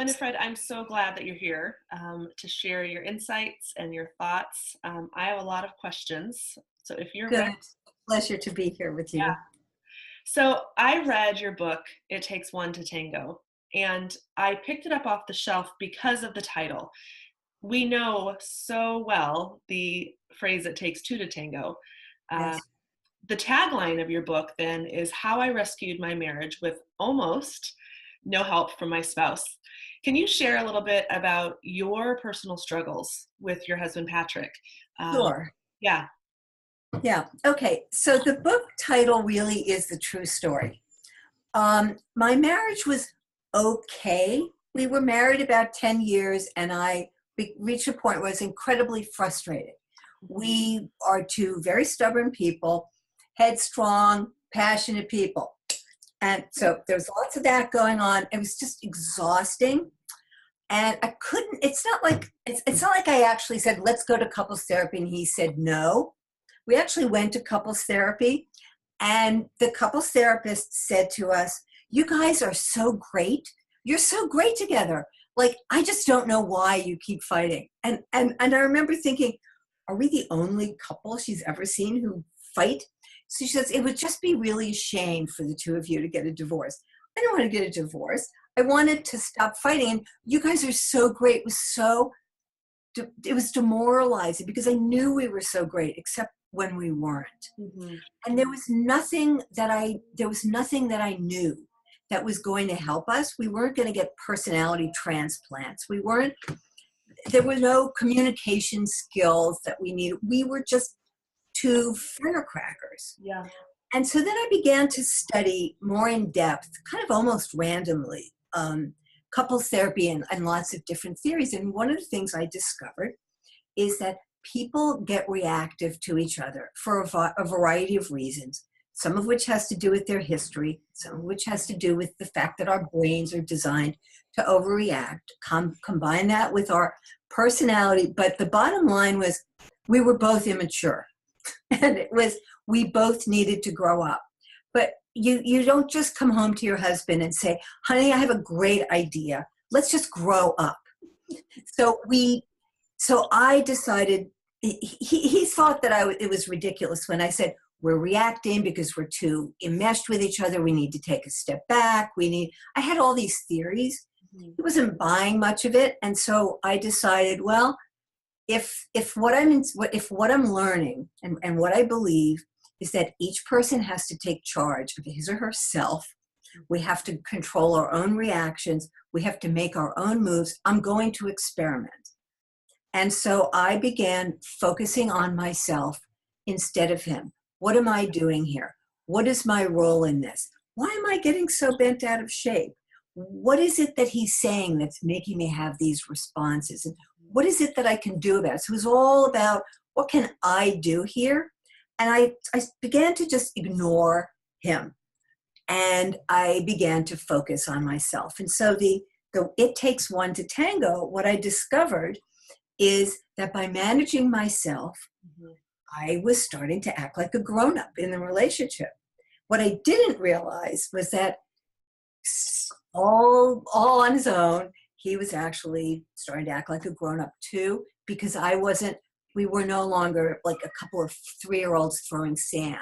Winifred, I'm so glad that you're here to share your insights and your thoughts. I have a lot of questions. So if you're ready, Good. Pleasure to be here with yeah. you. So I read your book, It Takes One to Tango, and I picked it up off the shelf because of the title. We know so well the phrase, it takes two to tango. Uh, Yes. the tagline of your book then is how I rescued my marriage with almost no help from my spouse. Can you share a little bit about your personal struggles with your husband, Patrick? Um, Sure. yeah. Yeah. Okay. So the book title really is the true story. My marriage was okay. We were married about 10 years, and I reached a point where I was incredibly frustrated. We are two very stubborn people, headstrong, passionate people. And so there was lots of that going on. It was just exhausting. And I couldn't, it's not like I actually said, let's go to couples therapy. And he said, no. We actually went to couples therapy, and the couples therapist said to us, you guys are so great. You're so great together. Like, I just don't know why you keep fighting. And I remember thinking, are we the only couple she's ever seen who fight? So she says, it would just be really a shame for the two of you to get a divorce. I don't want to get a divorce. I wanted to stop fighting. And you guys are so great. It was demoralizing because I knew we were so great, except when we weren't. Mhm. And there was nothing that I knew that was going to help us. We weren't going to get personality transplants. There were no communication skills that we needed. We were just two firecrackers. Yeah. And so then I began to study more in depth, kind of almost randomly, couples therapy and lots of different theories. And one of the things I discovered is that people get reactive to each other for a variety of reasons, some of which has to do with their history, some of which has to do with the fact that our brains are designed to overreact. Combine that with our personality. But the bottom line was we were both immature. And we both needed to grow up. But you don't just come home to your husband and say, honey, I have a great idea. Let's just grow up. So I decided, he thought that it was ridiculous when I said, we're reacting because we're too enmeshed with each other. We need to take a step back. I had all these theories. Mhm. He wasn't buying much of it. And so I decided, well, if what I'm learning and what I believe is that each person has to take charge of his or herself, we have to control our own reactions, we have to make our own moves, I'm going to experiment. And so I began focusing on myself instead of him. What am I doing here? What is my role in this? Why am I getting so bent out of shape? What is it that he's saying that's making me have these responses? And what is it that I can do about it? So it was all about, what can I do here? And I began to just ignore him. And I began to focus on myself. And so the It Takes One to Tango, what I discovered is that by managing myself, Mhm. I was starting to act like a grown-up in the relationship. What I didn't realize was that all on his own, he was actually starting to act like a grown-up too, because we were no longer like a couple of 3-year-olds throwing sand.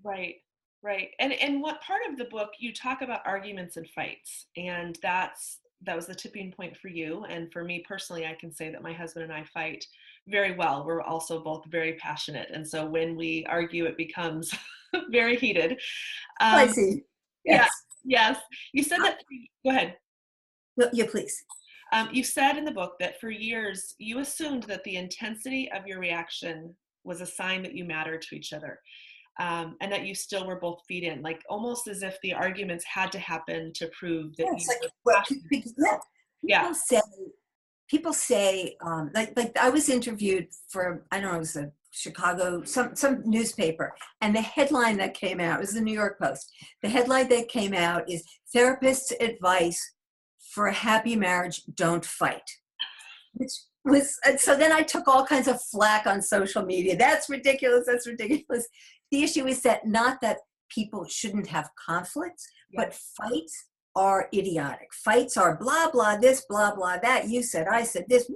Right. Right. And what part of the book you talk about arguments and fights, and that was the tipping point for you. And for me personally, I can say that my husband and I fight very well. We're also both very passionate. And so when we argue, it becomes very heated. I Um, see. yeah, Yes. yes. You said Uh, that, go ahead. no, yeah, please. You said in the book that for years you assumed that the intensity of your reaction was a sign that you mattered to each other, and that you still were both feet in, like almost as if the arguments had to happen to prove that Yeah, you it's like, were well, passionate. yeah, Yeah. people say, like I was interviewed for, I don't know, it was a Chicago, some newspaper, and the headline that came out, it was the New York Post. The headline that came out is therapist's advice for a happy marriage: don't fight. Which was, and so then I took all kinds of flack on social media. That's ridiculous. That's ridiculous. The issue is that not that people shouldn't have conflicts, Yeah. but fights are idiotic. Fights are blah, blah, this, blah, blah, that. You said, I said this,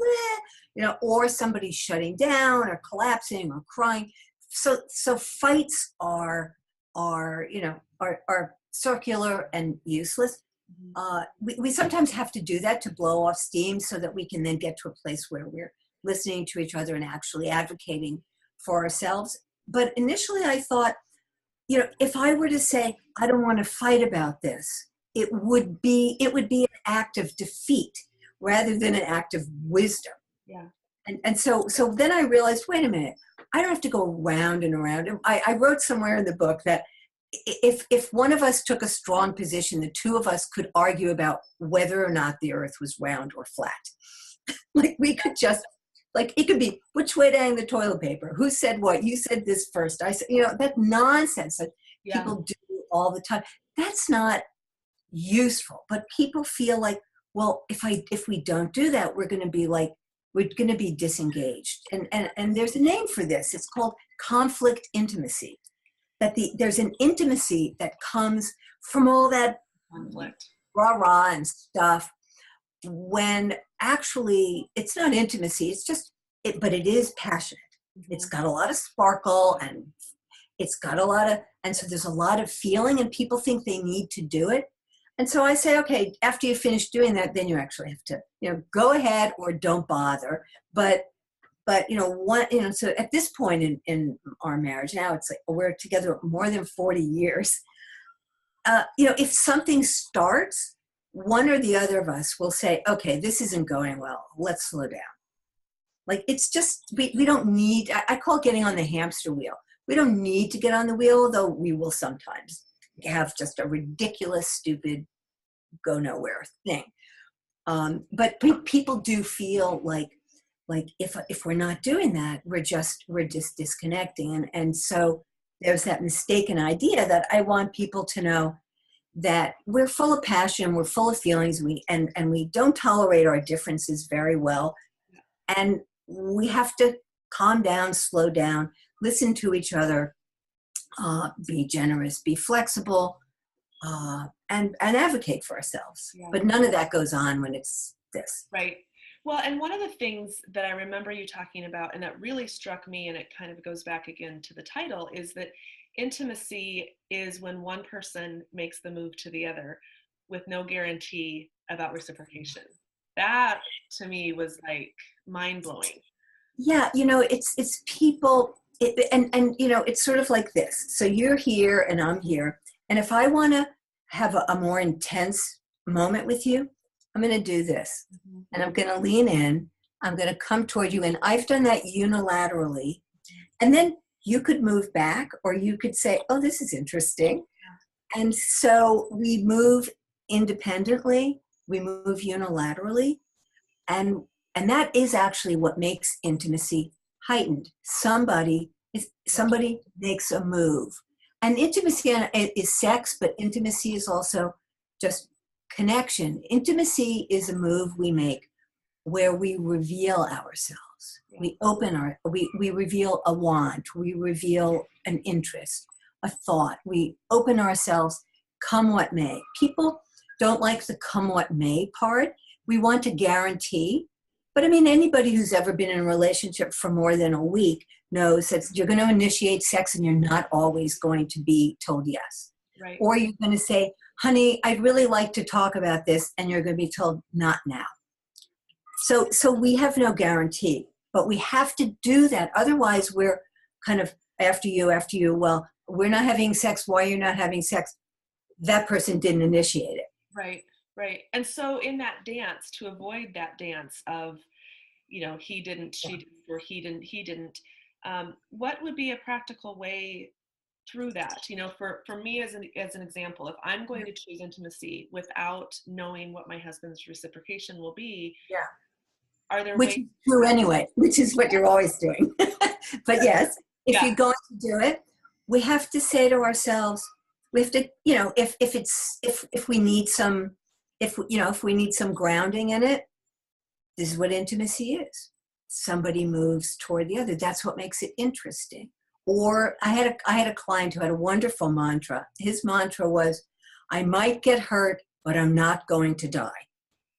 or somebody's shutting down or collapsing or crying. So fights are circular and useless. We sometimes have to do that to blow off steam so that we can then get to a place where we're listening to each other and actually advocating for ourselves. But initially I thought, if I were to say, I don't want to fight about this, it would be an act of defeat rather than an act of wisdom. Yeah. And so then I realized, wait a minute, I don't have to go round and around. I wrote somewhere in the book that if one of us took a strong position, the two of us could argue about whether or not the earth was round or flat. Like we could just, like it could be, which way to hang the toilet paper? Who said what? You said this first. I said, that nonsense that people do all the time. That's not useful. But people feel like, well, if we don't do that, we're going to be disengaged. And there's a name for this. It's called conflict intimacy. That there's an intimacy that comes from all that conflict, rah-rah and stuff, when actually it's not intimacy, but it is passionate. Mm-hmm. It's got a lot of sparkle and it's got and so there's a lot of feeling and people think they need to do it. And so I say, okay, after you finish doing that, then you actually have to, go ahead or don't bother. But so at this point in our marriage now, it's like we're together more than 40 years. If something starts, one or the other of us will say, okay, this isn't going well. Let's slow down. Like it's just, we don't need, I call getting on the hamster wheel. We don't need to get on the wheel, though we will sometimes have just a ridiculous, stupid, go nowhere thing. But people do feel like if we're not doing that, we're just disconnecting. And so there's that mistaken idea that I want people to know that we're full of passion, we're full of feelings, and we don't tolerate our differences very well. And we have to calm down, slow down, listen to each other, be generous, be flexible, and advocate for ourselves. Yeah. But none of that goes on when it's this. Right. Well, and one of the things that I remember you talking about, and that really struck me, and it kind of goes back again to the title, is that intimacy is when one person makes the move to the other with no guarantee about reciprocation. That to me was like mind-blowing. Yeah, it's people, and it's sort of like this. So you're here and I'm here. And if I want to have a more intense moment with you, I'm going to do this. Mm-hmm. And I'm going to lean in. I'm going to come toward you. And I've done that unilaterally. And then you could move back, or you could say, oh, this is interesting. And so we move independently. We move unilaterally. And that is actually what makes intimacy heightened. Somebody makes a move. And intimacy is sex, but intimacy is also just connection. Intimacy is a move we make where we reveal ourselves. We we reveal a want, we reveal an interest, a thought. We open ourselves, come what may. People don't like the come what may part. We want to guarantee. But I mean, anybody who's ever been in a relationship for more than a week knows that you're going to initiate sex and you're not always going to be told yes. Right. Or you're going to say, honey, I'd really like to talk about this, and you're going to be told not now. So we have no guarantee, but we have to do that. Otherwise, we're kind of after you. Well, we're not having sex. Why you're not having sex? That person didn't initiate it. Right. Right. And so in that dance, to avoid that dance of, he didn't, she didn't, or he didn't, what would be a practical way through that? For me as an example, if I'm going to choose intimacy without knowing what my husband's reciprocation will be, are there which ways? Is true anyway, which is what you're always doing. But yes, if you're going to do it, we have to say to ourselves, we have to, if we need some, if we need some grounding in it, this is what intimacy is. Somebody moves toward the other. That's what makes it interesting. Or I had a client who had a wonderful mantra. His mantra was, I might get hurt, but I'm not going to die.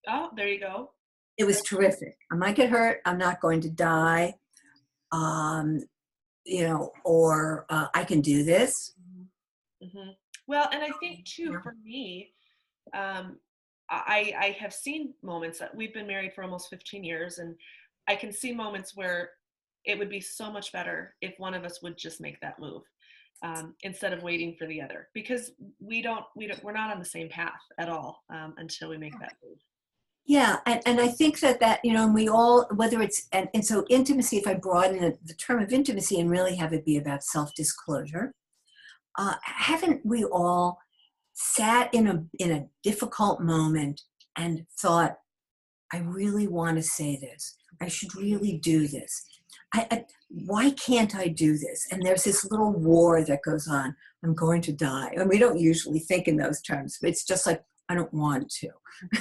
Oh, there you go. It was terrific. I might get hurt. I'm not going to die. Um, or I can do this. Mm-hmm. Well, and I think too, for me, um, I have seen moments that we've been married for almost 15 years, and I can see moments where it would be so much better if one of us would just make that move, instead of waiting for the other, because we're not on the same path at all, until we make that move. Yeah, and I think that, and we all, whether it's, and so intimacy, if I broaden the term of intimacy and really have it be about self-disclosure, haven't we all sat in a difficult moment and thought, I really want to say this. I should really do this. Why can't I do this? And there's this little war that goes on. I'm going to die. And we don't usually think in those terms, but it's just like, I don't want to.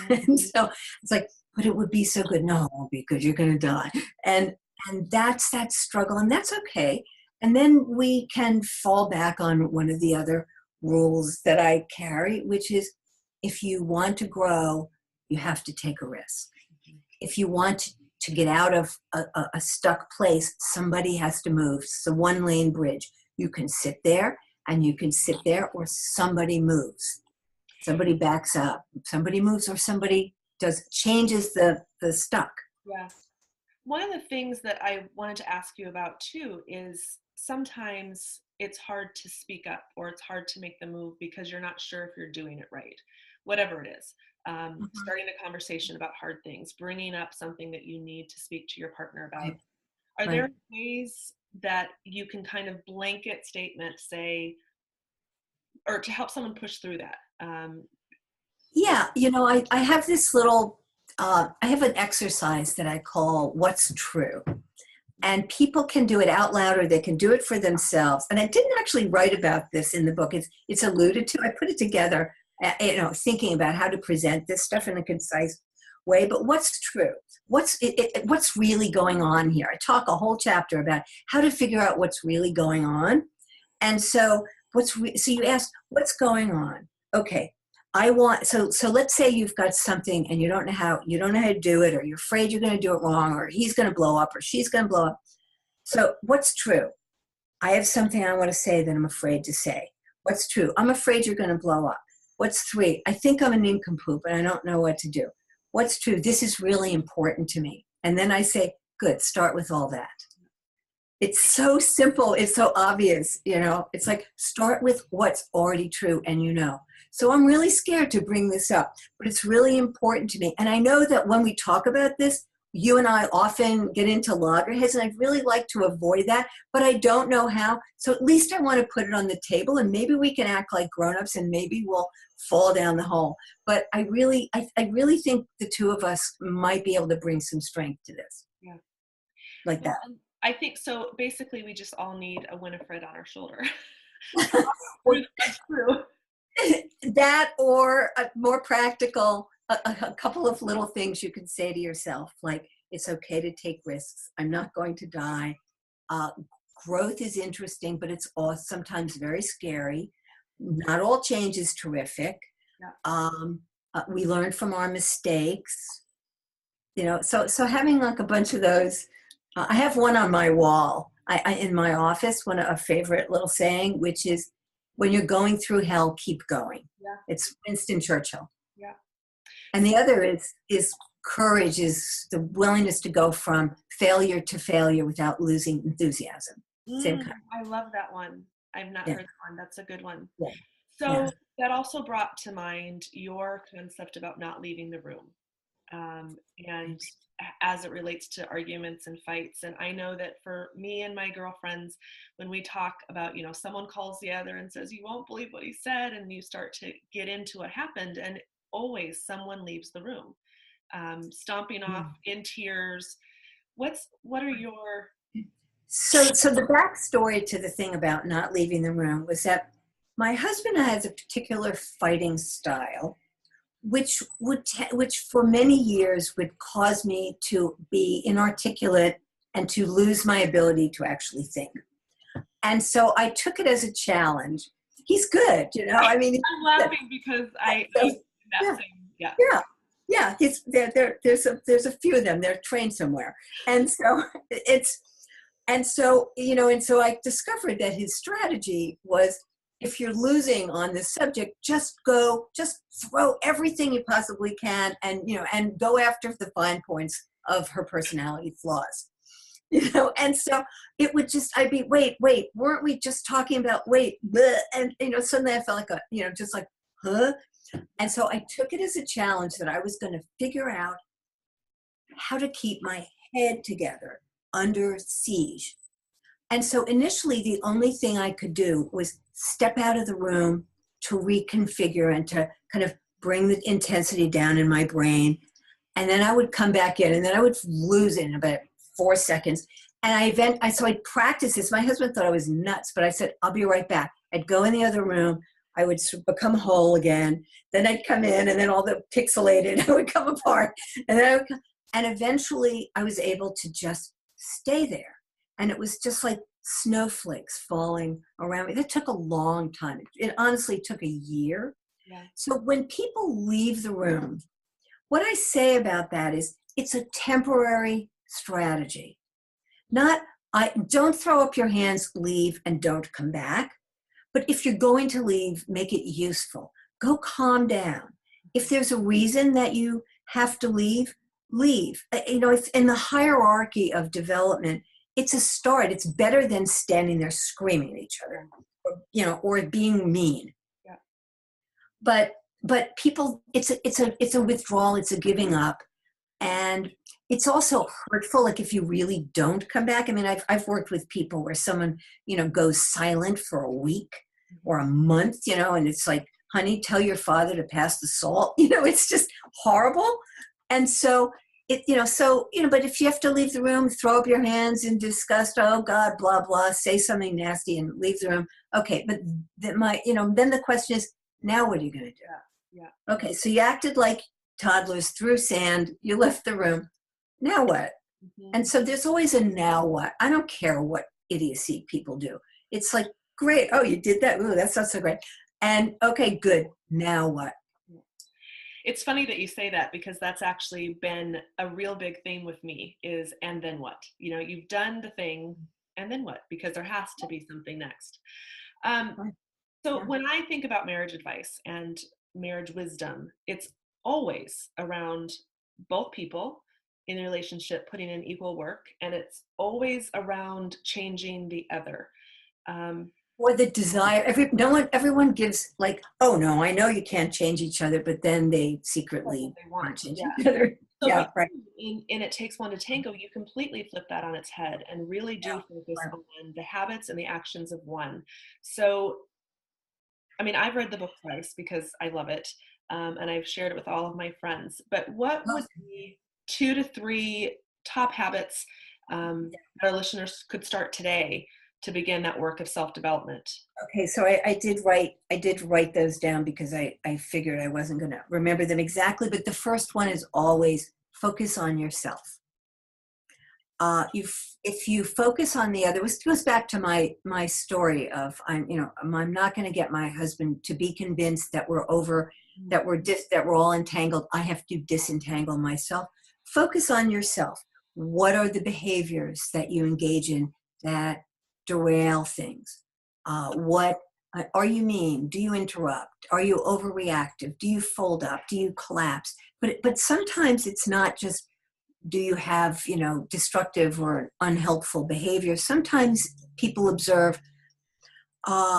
And so it's like, but it would be so good. No, it won't be good. You're going to die. And that's that struggle, and that's okay. And then we can fall back on one of the other rules that I carry, which is if you want to grow, you have to take a risk. If you want to get out of a stuck place, somebody has to move. It's a one-lane bridge. You can sit there and you can sit there, or somebody moves. Somebody backs up. Somebody moves, or somebody changes the stuck. Yeah. One of the things that I wanted to ask you about too is sometimes it's hard to speak up, or it's hard to make the move because you're not sure if you're doing it right, whatever it is. Starting a conversation about hard things, bringing up something that you need to speak to your partner about. Right. Are Right. there ways that you can kind of blanket statement say, or to help someone push through that? Yeah, I have this little, I have an exercise that I call What's True. And people can do it out loud, or they can do it for themselves. And I didn't actually write about this in the book. It's alluded to. I put it together, thinking about how to present this stuff in a concise way. But what's true? What's really going on here? I talk a whole chapter about how to figure out what's really going on. And so so you ask, what's going on? Okay. So let's say you've got something and you don't know how to do it, or you're afraid you're going to do it wrong, or he's going to blow up, or she's going to blow up. So what's true? I have something I want to say that I'm afraid to say. What's true? I'm afraid you're going to blow up. What's three? I think I'm an nincompoop and I don't know what to do. What's true? This is really important to me. And then I say, good, start with all that. It's so simple. It's so obvious, It's like, start with what's already true, and So I'm really scared to bring this up, but it's really important to me. And I know that when we talk about this, you and I often get into loggerheads, and I'd really like to avoid that, but I don't know how. So at least I want to put it on the table, and maybe we can act like grown-ups, and maybe we'll fall down the hole. But I really think the two of us might be able to bring some strength to this. Yeah. Like that. I think so. Basically, we just all need a Winifred on our shoulder. That's true. That, or a more practical, a couple of little things you can say to yourself, like, it's okay to take risks. I'm not going to die. Growth is interesting, but it's also sometimes very scary. Not all change is terrific. Yeah. We learn from our mistakes. So having like a bunch of those. I have one on my wall. In my office, a favorite little saying, which is, when you're going through hell, keep going. Yeah. It's Winston Churchill. Yeah. And the other is courage, is the willingness to go from failure to failure without losing enthusiasm. Same kind. I love that one. I've not heard that one. That's a good one. Yeah. So that also brought to mind your concept about not leaving the room. And as it relates to arguments and fights. And I know that for me and my girlfriends, when we talk about, someone calls the other and says, you won't believe what he said, and you start to get into what happened, and always someone leaves the room, stomping off in tears. What are your... So the backstory to the thing about not leaving the room was that my husband has a particular fighting style, which for many years would cause me to be inarticulate and to lose my ability to actually think. And so I took it as a challenge. He's good, I mean. I'm laughing because That yeah, same, yeah. yeah, yeah. There's a few of them. They're trained somewhere, and so it's and so I discovered that his strategy was, if you're losing on this subject, just throw everything you possibly can, and and go after the fine points of her personality flaws. And so it would just, I'd be, wait, weren't we just talking about, wait, bleh, and suddenly I felt like just like, huh? And so I took it as a challenge that I was going to figure out how to keep my head together under siege. And so initially, the only thing I could do was step out of the room to reconfigure and to kind of bring the intensity down in my brain. And then I would come back in, and then I would lose it in about 4 seconds. And so I'd practice this. My husband thought I was nuts, but I said, I'll be right back. I'd go in the other room. I would become whole again. Then I'd come in, and then all the pixelated I would come apart. And eventually I was able to just stay there. And it was just like snowflakes falling around me. That took a long time. It honestly took a year. Yeah. So when people leave the room, what I say about that is it's a temporary strategy. Not, I don't throw up your hands, leave, and don't come back. But if you're going to leave, make it useful. Go calm down. If there's a reason that you have to leave, leave. It's in the hierarchy of development. It's a start. It's better than standing there screaming at each other, or being mean. Yeah. But people, it's a withdrawal. It's a giving up, and it's also hurtful. Like if you really don't come back. I mean, I've worked with people where someone goes silent for a week or a month, and it's like, honey, tell your father to pass the salt. It's just horrible. And so but if you have to leave the room, throw up your hands in disgust, oh God, blah, blah, say something nasty and leave the room. Okay. But then the question is, now what are you going to do? Yeah. Okay. So you acted like toddlers, threw sand, you left the room. Now what? Mm-hmm. And so there's always a now what. I don't care what idiocy people do. It's like, great. Oh, you did that. Ooh, that's not so great. And okay, good. Now what? It's funny that you say that, because that's actually been a real big theme with me is, and then what? You've done the thing, and then what? Because there has to be something next. So when I think about marriage advice and marriage wisdom, it's always around both people in a relationship putting in equal work, and it's always around changing the other. Or the desire. Everyone gives like, oh no, I know you can't change each other, but then they secretly want to change each other. So Yeah, right. in It Takes One to Tango, you completely flip that on its head and really do focus on the habits and the actions of one. So, I mean, I've read the book twice because I love it, and I've shared it with all of my friends. But what would be 2 to 3 top habits that our listeners could start today to begin that work of self-development? Okay, so I did write those down because I figured I wasn't going to remember them exactly. But the first one is always focus on yourself. If you focus on the other, this goes back to my story of I'm not going to get my husband to be convinced that we're over, that we're all entangled. I have to disentangle myself. Focus on yourself. What are the behaviors that you engage in that derail things? What are you mean? Do you interrupt? Are you overreactive? Do you fold up? Do you collapse? But sometimes it's not just, do you have destructive or unhelpful behavior. Sometimes people observe,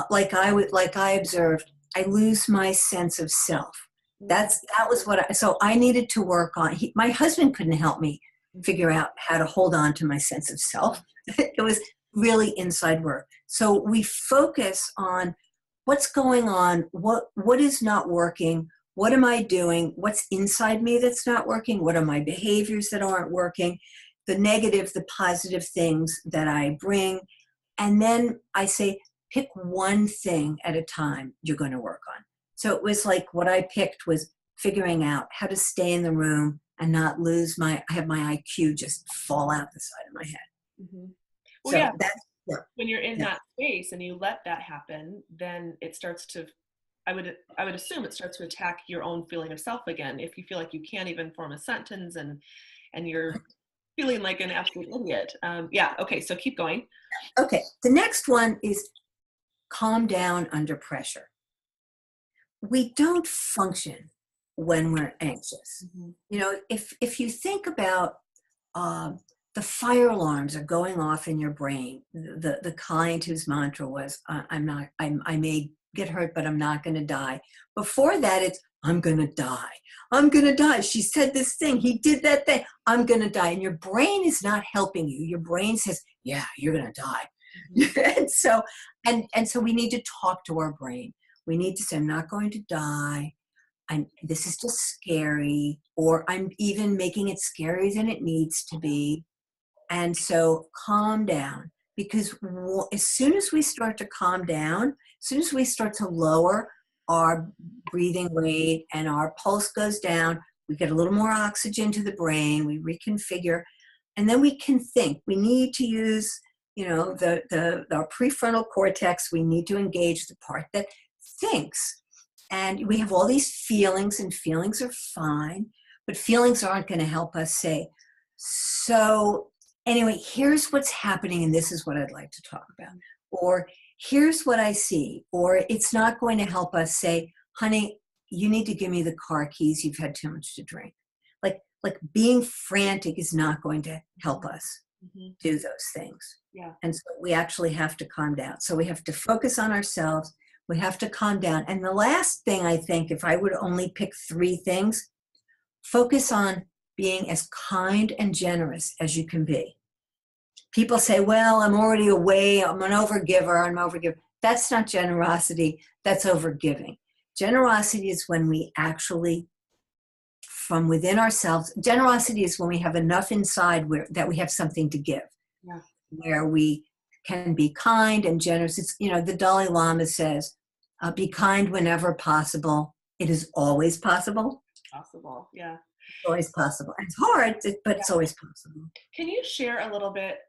like I observed, I lose my sense of self. That was so I needed to work on. My husband couldn't help me figure out how to hold on to my sense of self. It was really inside work. So we focus on what's going on, what is not working, what am I doing, what's inside me that's not working, what are my behaviors that aren't working, the negative, the positive things that I bring. And then I say, pick one thing at a time you're going to work on. So it was like what I picked was figuring out how to stay in the room and not lose have my IQ just fall out the side of my head. Mm-hmm. Well, So yeah. that's, When you're in that space and you let that happen, then it starts to I would assume it starts to attack your own feeling of self again. If you feel like you can't even form a sentence and you're feeling like an absolute idiot. Yeah. Okay. So keep going. Okay, the next one is calm down under pressure. We don't function when we're anxious. Mhm. You know, if you think about the fire alarms are going off in your brain, the kind whose mantra was, I may get hurt, but I'm not going to die. Before that, it's, I'm going to die. I'm going to die. She said this thing. He did that thing. I'm going to die. And your brain is not helping you. Your brain says, yeah, you're going to die. Mhm. And so we need to talk to our brain. We need to say, I'm not going to die. This is just scary, or I'm even making it scarier than it needs to be. And so calm down, because as soon as we start to calm down, as soon as we start to lower our breathing rate and our pulse goes down, we get a little more oxygen to the brain, we reconfigure, and then we can think. We need to use, our prefrontal cortex. We need to engage the part that thinks. And we have all these feelings, and feelings are fine, but feelings aren't going to help us say, so anyway, here's what's happening, and this is what I'd like to talk about. Or here's what I see. Or it's not going to help us say, honey, you need to give me the car keys. You've had too much to drink. Like being frantic is not going to help us Mhm. do those things. Yeah. And so we actually have to calm down. So we have to focus on ourselves. We have to calm down. And the last thing, I think, if I would only pick 3 things, focus on being as kind and generous as you can be. People say, well, I'm already away. I'm an overgiver. That's not generosity. That's overgiving. Generosity is when we actually, from within ourselves, generosity is when we have enough inside that we have something to give, Yeah. where we can be kind and generous. It's, the Dalai Lama says, be kind whenever possible. It is always possible. Possible. Yeah. It's always possible. It's hard, but it's always possible. Can you share a little bit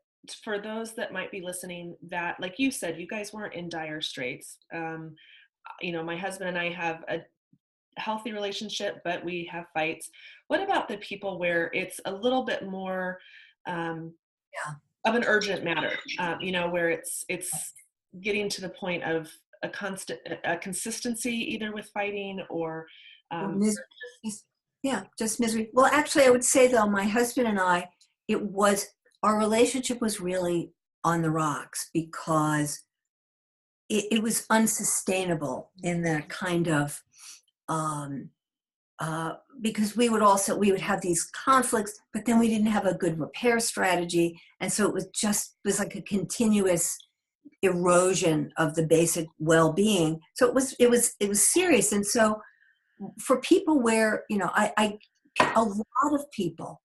for those that might be listening that, like you said, you guys weren't in dire straits? My husband and I have a healthy relationship, but we have fights. What about the people where it's a little bit more um, Yeah. of an urgent matter? Where it's getting to the point of a consistency, either with fighting or Well, um, yeah, just misery. Well, actually, I would say, though, my husband and I, our relationship was really on the rocks, because it was unsustainable in that kind of, um, because we would have these conflicts, but then we didn't have a good repair strategy. And so it was like a continuous erosion of the basic well-being. So it was serious. And so for people where, a lot of people,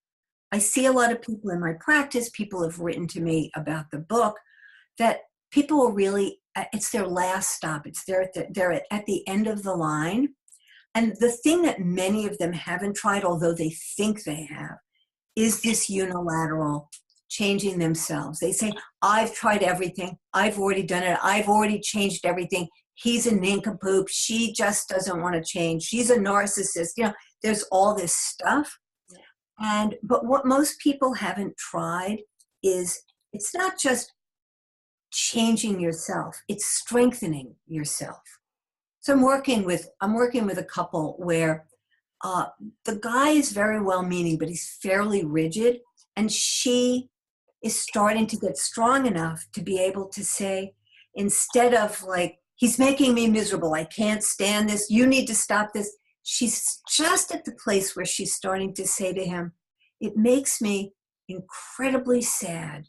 I see a lot of people in my practice, people have written to me about the book, that people are really, it's their last stop. They're at the end of the line. And the thing that many of them haven't tried, although they think they have, is this unilateral changing themselves. They say, I've tried everything. I've already done it. I've already changed everything. He's a nincompoop. She just doesn't want to change. She's a narcissist. There's all this stuff. But what most people haven't tried is, it's not just changing yourself, it's strengthening yourself. So I'm working with a couple where the guy is very well meaning, but he's fairly rigid. And she is starting to get strong enough to be able to say, instead of like, he's making me miserable, I can't stand this, you need to stop this. She's just at the place where she's starting to say to him, it makes me incredibly sad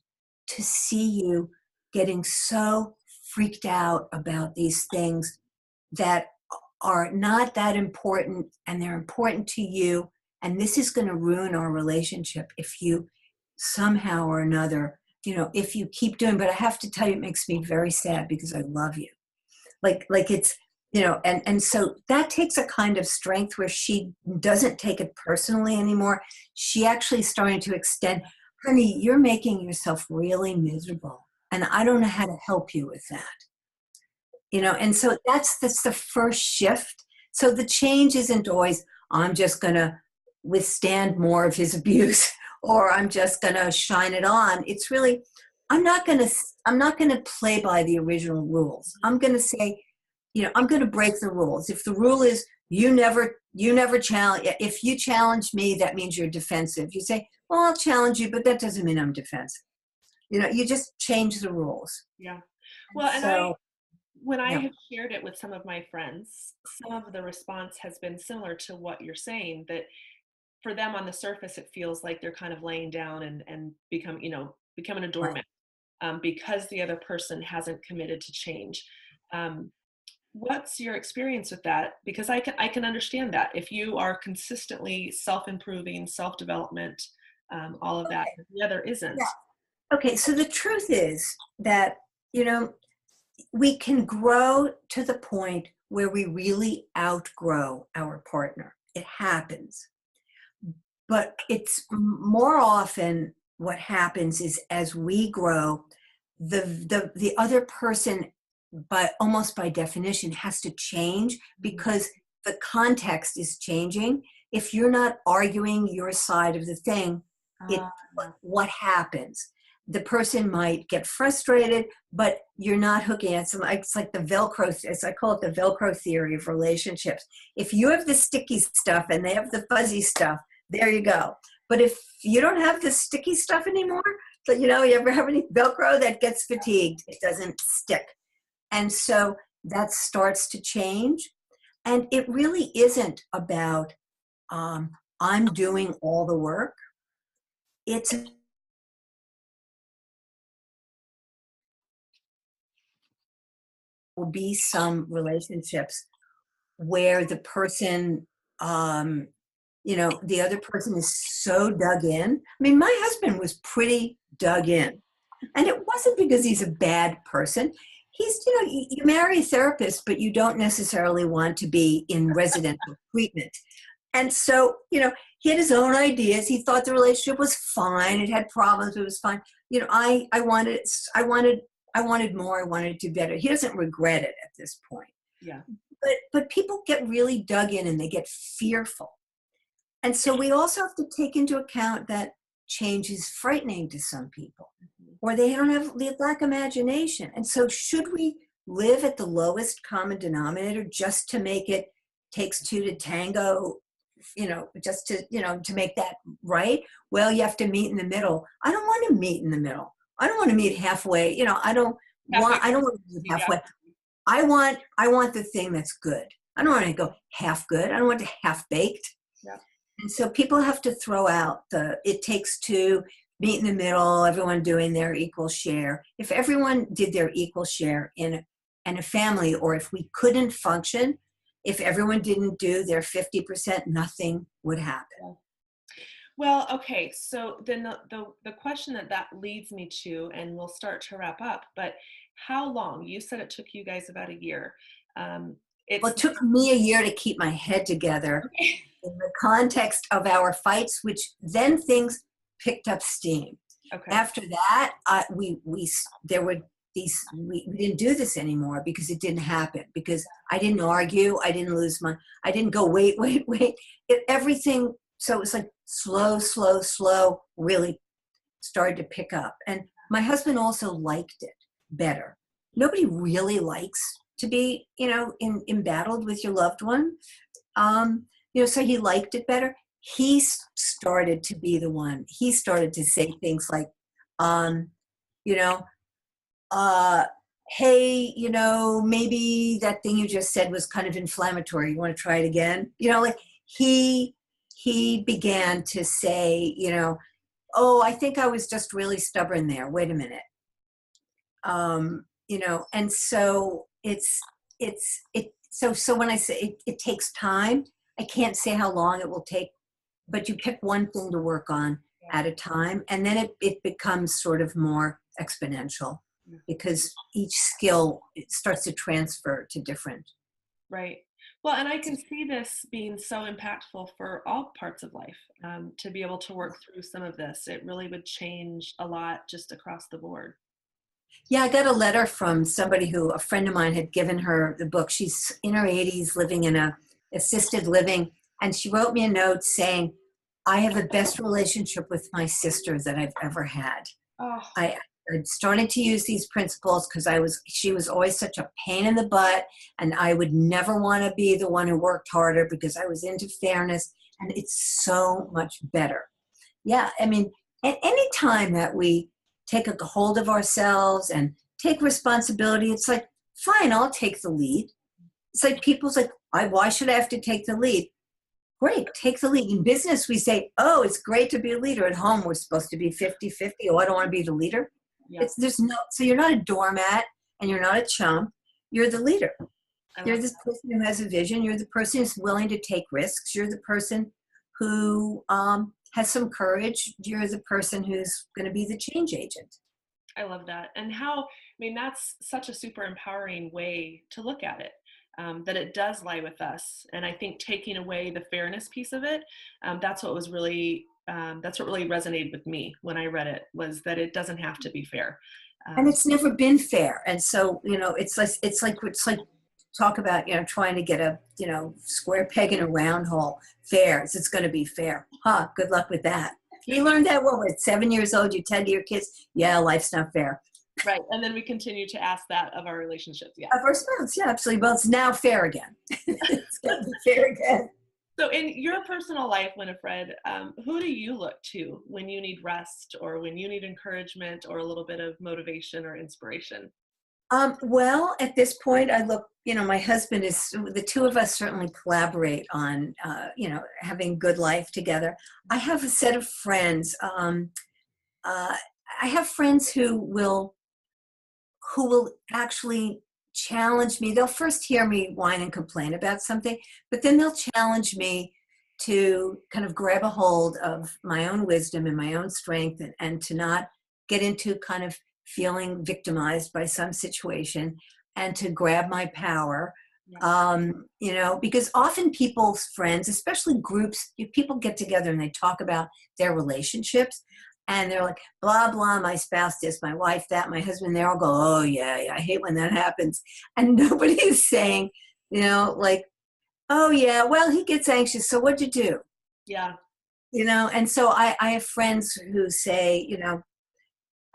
to see you getting so freaked out about these things that are not that important, and they're important to you. And this is going to ruin our relationship if you somehow or another, if you keep doing, but I have to tell you, it makes me very sad because I love you. Like it's, and so that takes a kind of strength where she doesn't take it personally anymore. She actually starting to extend, honey, you're making yourself really miserable, and I don't know how to help you with that. And so that's the first shift. So the change isn't always, I'm just going to withstand more of his abuse or I'm just going to shine it on. It's really, I'm not going to play by the original rules. I'm going to say, I'm going to break the rules. If the rule is you never challenge, if you challenge me, that means you're defensive. You say, well, I'll challenge you, but that doesn't mean I'm defensive. You just change the rules. Yeah. And Well, and so, when I yeah. have shared it with some of my friends, some of the response has been similar to what you're saying, that for them on the surface, it feels like they're kind of laying down and becoming a Right. doormat, because the other person hasn't committed to change. Um, what's your experience with that? Because I can understand that if you are consistently self-improving, self-development, all of that, Okay. but the other Yeah. isn't. Okay. So the truth is that, you know, we can grow to the point where we really outgrow our partner. It happens. But it's more often what happens is as we grow, the other person, but almost by definition, has to change Mhm. because the context is changing. If you're not arguing your side of the thing, Uh, it what happens? The person might get frustrated, but you're not hooking at some. It's like the Velcro. As I call it, the Velcro theory of relationships. If you have the sticky stuff and they have the fuzzy stuff, there you go. But if you don't have the sticky stuff anymore, so you ever have any Velcro that gets fatigued, it doesn't stick. And so that starts to change. And it really isn't about um, I'm doing all the work. It's will be some relationships where the person, the other person is so dug in. I mean, my husband was pretty dug in. And it wasn't because he's a bad person. You marry a therapist, but you don't necessarily want to be in residential treatment. And so, he had his own ideas. He thought the relationship was fine. It had problems, but it was fine. I wanted more. I wanted to do better. He doesn't regret it at this point. yeah. But people get really dug in and they get fearful. And so we also have to take into account that change is frightening to some people, Mhm. or they lack imagination. And so should we live at the lowest common denominator just to make it takes two to tango, just to make that right? Well, you have to meet in the middle. I don't want to meet in the middle. I don't want to meet halfway. Halfway I don't want to meet yeah. halfway. I want the thing that's good. I don't want to go half good. I don't want it half baked. Yeah. And so people have to throw out it takes two, meet in the middle, everyone doing their equal share. If everyone did their equal share in a family, or if we couldn't function, if everyone didn't do their 50%, nothing would happen. Yeah. Well, okay. So then the question that leads me to, and we'll start to wrap up, but how long? You said it took you guys about a year. Um, Well, it's it took me a year to keep my head together okay. in the context of our fights, which then things picked up steam. Okay. After that, there were we didn't do this anymore because it didn't happen, because I didn't argue, I didn't go wait. Everything, so it was like slow, really started to pick up. And my husband also liked it better. Nobody really likes to be, embattled with your loved one. So he liked it better. Started to be the one. He started to say things like, um, you know, uh, hey, maybe that thing you just said was kind of inflammatory. You want to try it again? Like he he began to say, oh, I think I was just really stubborn there. Wait a minute. And so so when I say it takes time, I can't say how long it will take, but you pick one thing to work on Yeah. at a time, and then it becomes sort of more exponential Yeah. because each skill, it starts to transfer to different. Right. Well, and I can see this being so impactful for all parts of life, to be able to work through some of this. It really would change a lot just across the board. Yeah, I got a letter from somebody who a friend of mine had given her the book. She's in her 80s living in a assisted living, and she wrote me a note saying, I have the best relationship with my sister that I've ever had. Oh, I started to use these principles because she was always such a pain in the butt, and I would never want to be the one who worked harder because I was into fairness, and it's so much better. Yeah, I mean, at any time that we take a hold of ourselves and take responsibility, it's like, fine, I'll take the lead. It's like people's like, why should I have to take the lead? Great, take the lead. In business, we say, oh, it's great to be a leader. At home, we're supposed to be 50-50. Oh, I don't want to be the leader. yeah. So you're not a doormat and you're not a chump. You're the leader. I You're love this person who has a vision. You're the person who's willing to take risks. You're the person who has some courage. You're the person who's going to be the change agent. I love that. And how, I mean, that's such a super empowering way to look at it, that it does lie with us. And I think taking away the fairness piece of it, that's what was really, that's what really resonated with me when I read it, was that it doesn't have to be fair. And Um, it's never been fair. And so, it's like talk about, trying to get a, square peg in a round hole. Fair. It's going to be fair. Huh. Good luck with that. You learned that when we're 7 years old, you tell your kids, yeah, life's not fair. right. And then we continue to ask that of our relationships. Yeah. Of our spouse, yeah, absolutely. Well, it's now fair again. It's going to be fair again. So in your personal life, Winifred, who do you look to when you need rest or when you need encouragement or a little bit of motivation or inspiration? Well, at this point, I look, my husband the two of us certainly collaborate on, having good life together. I have a set of friends. Uh, I have friends who will actually challenge me. They'll first hear me whine and complain about something, but then they'll challenge me to kind of grab a hold of my own wisdom and my own strength, and to not get into kind of feeling victimized by some situation, and to grab my power. Yeah. Because often people's friends, especially groups, people get together and they talk about their relationships, and they're like, blah, blah, my spouse this, my wife that, my husband, they all go, oh, yeah, yeah, I hate when that happens. And nobody is saying, like, oh, yeah, well, he gets anxious, so what'd you do? Yeah. And so I have friends who say,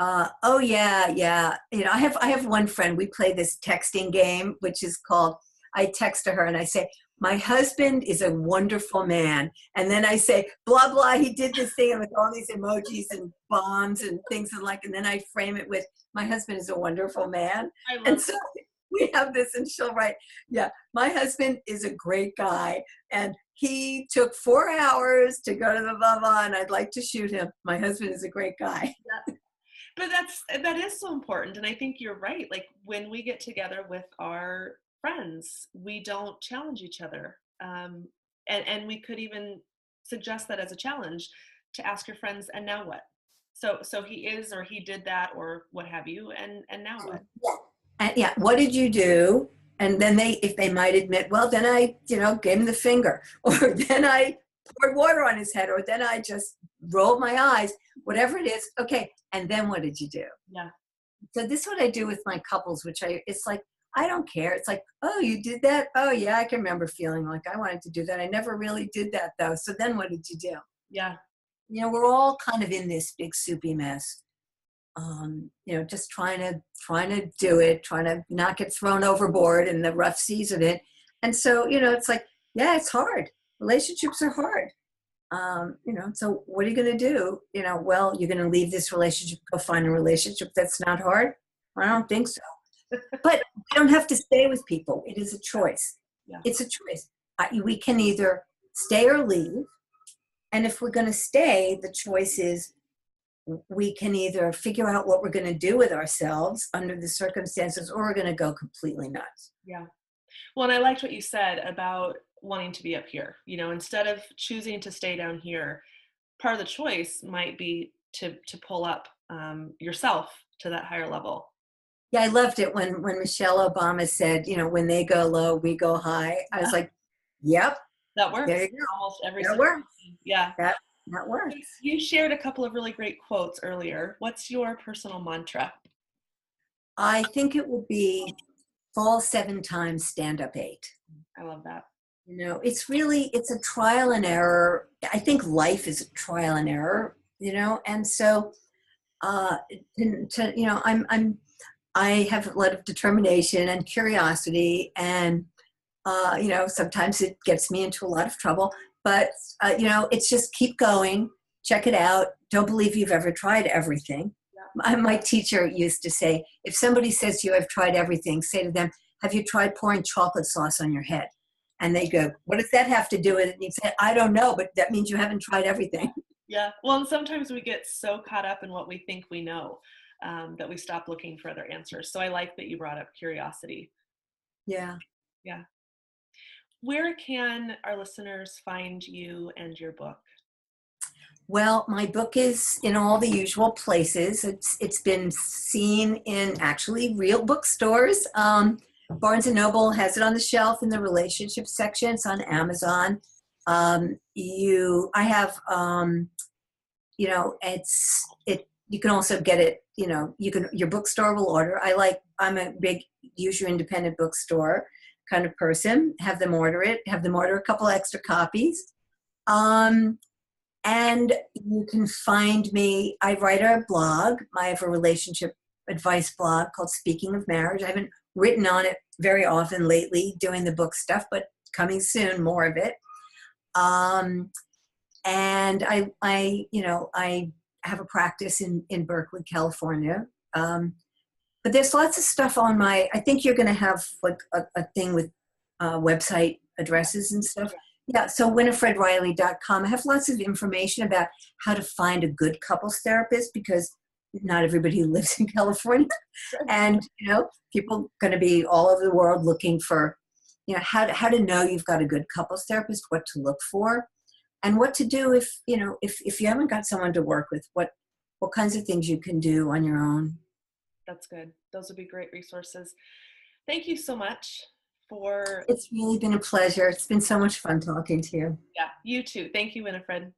oh, yeah, yeah. I have one friend, we play this texting game, which is called, I text to her and I say, my husband is a wonderful man. And then I say, blah, blah, he did this thing with all these emojis and bombs and things and then I frame it with, my husband is a wonderful man. I And love so we have this, and she'll write, yeah, my husband is a great guy. And he took 4 hours to go to the blah, blah, and I'd like to shoot him. My husband is a great guy. that. But that is so important. And I think you're right. Like when we get together with our friends, we don't challenge each other. And we could even suggest that as a challenge to ask your friends, and now what? So he is, or he did that, or what have you, and now what? Yeah. And yeah, what did you do? And then if they might admit, well, then I, gave him the finger, or then I poured water on his head, or then I just rolled my eyes, whatever it is. Okay. And then what did you do? Yeah. So this is what I do with my couples, it's like, I don't care. It's like, oh, you did that? Oh, yeah, I can remember feeling like I wanted to do that. I never really did that, though. So then what did you do? Yeah. We're all kind of in this big soupy mess. Just trying to do it, trying to not get thrown overboard in the rough seas of it. And so, it's like, yeah, it's hard. Relationships are hard. So what are you going to do? Well, you're going to leave this relationship, go find a relationship that's not hard. I don't think so. But we don't have to stay with people. It is a choice. Yeah. It's a choice. We can either stay or leave. And if we're going to stay, the choice is we can either figure out what we're going to do with ourselves under the circumstances, or we're going to go completely nuts. Yeah. Well, and I liked what you said about wanting to be up here. Instead of choosing to stay down here, part of the choice might be to pull up yourself to that higher level. Yeah, I loved it when Michelle Obama said, when they go low, we go high. I was like, yep, That works. there you go. Almost every That situation. works. Yeah. That works. You shared a couple of really great quotes earlier. What's your personal mantra? I think it will be fall 7 times, stand up 8. I love that. It's a trial and error. I think life is a trial and error, and so uh, I have a lot of determination and curiosity, and sometimes it gets me into a lot of trouble. But it's just keep going, check it out. Don't believe you've ever tried everything. My teacher used to say, if somebody says to you, "I've tried everything," say to them, "Have you tried pouring chocolate sauce on your head?" And they go, "What does that have to do with it?" And you say, "I don't know, but that means you haven't tried everything." Yeah. Well, and sometimes we get so caught up in what we think we know that we stop looking for other answers. So I like that you brought up curiosity. Yeah. Yeah. Where can our listeners find you and your book? Well, my book is in all the usual places. It's been seen in actually real bookstores. Barnes and Noble has it on the shelf in the relationship section. It's on Amazon. I have it's it. You can also get it. Your bookstore will order. I'm a big use your independent bookstore kind of person. Have them order it. Have them order a couple extra copies. Um, and you can find me. I write a blog. I have a relationship advice blog called Speaking of Marriage. I haven't written on it very often lately, doing the book stuff, but coming soon, more of it. Um, and I have a practice in Berkeley, California. But there's lots of stuff on I think you're going to have like a thing with website addresses and stuff. Yeah, so winifredreilly.com. I have lots of information about how to find a good couples therapist, because not everybody lives in California. And, people going to be all over the world looking for, how to know you've got a good couples therapist, what to look for, and what to do if you haven't got someone to work with, what kinds of things you can do on your own. That's good. Those would be great resources. Thank you so much for. It's really been a pleasure. It's been so much fun talking to you. Yeah, you too. Thank you, Winifred.